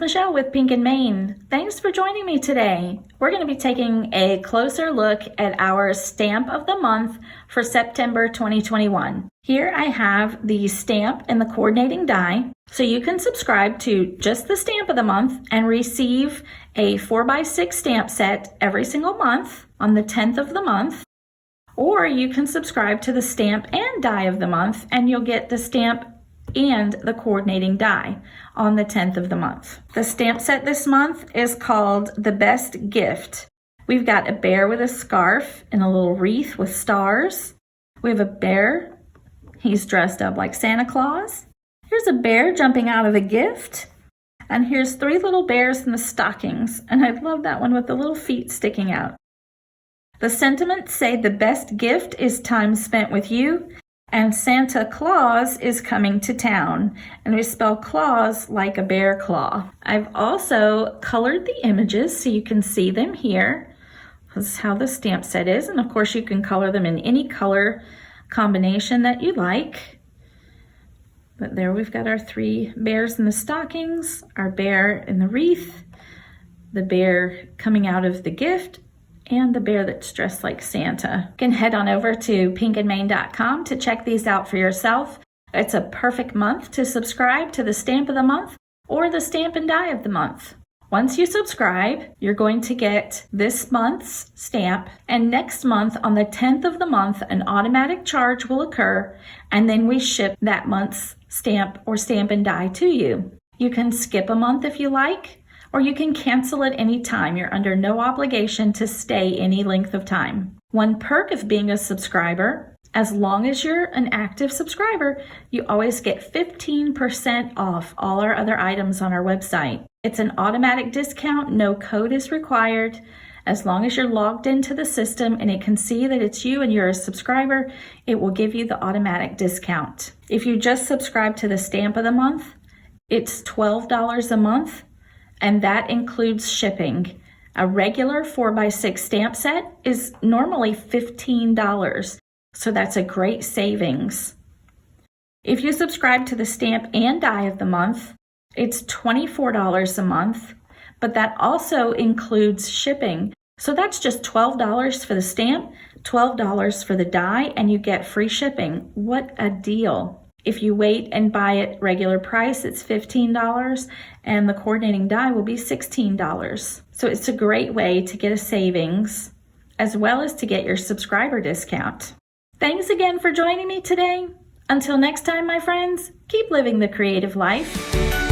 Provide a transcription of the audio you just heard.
Michelle with Pink and Main. Thanks for joining me today. We're going to be taking a closer look at our stamp of the month for September 2021. Here I have the stamp and the coordinating die. So you can subscribe to just the stamp of the month and receive a 4x6 stamp set every single month on the 10th of the month. Or you can subscribe to the stamp and die of the month and you'll get the stamp and the coordinating die on the 10th of the month. The stamp set this month is called The Best Gift. We've got a bear with a scarf and a little wreath with stars. We have a bear. He's dressed up like Santa Claus. Here's a bear jumping out of a gift. And here's 3 little bears in the stockings. And I love that one with the little feet sticking out. The sentiments say the best gift is time spent with you, and Santa Claus is coming to town. And we spell claws like a bear claw. I've also colored the images so you can see them here. This is how the stamp set is. And of course you can color them in any color combination that you like. But there we've got our 3 bears in the stockings, our bear in the wreath, the bear coming out of the gift, and the bear that's dressed like Santa. You can head on over to pinkandmain.com to check these out for yourself. It's a perfect month to subscribe to the stamp of the month or the stamp and die of the month. Once you subscribe, you're going to get this month's stamp, and next month on the 10th of the month, an automatic charge will occur, and then we ship that month's stamp or stamp and die to you. You can skip a month if you like, or you can cancel at any time. You're under no obligation to stay any length of time. One perk of being a subscriber, as long as you're an active subscriber, you always get 15% off all our other items on our website. It's an automatic discount, no code is required. As long as you're logged into the system and it can see that it's you and you're a subscriber, it will give you the automatic discount. If you just subscribe to the stamp of the month, it's $12 a month. And that includes shipping. A regular 4x6 stamp set is normally $15, so that's a great savings. If you subscribe to the stamp and die of the month, it's $24 a month, but that also includes shipping. So that's just $12 for the stamp, $12 for the die, and you get free shipping. What a deal. If you wait and buy it regular price, it's $15, and the coordinating die will be $16. So it's a great way to get a savings, as well as to get your subscriber discount. Thanks again for joining me today. Until next time, my friends, keep living the creative life.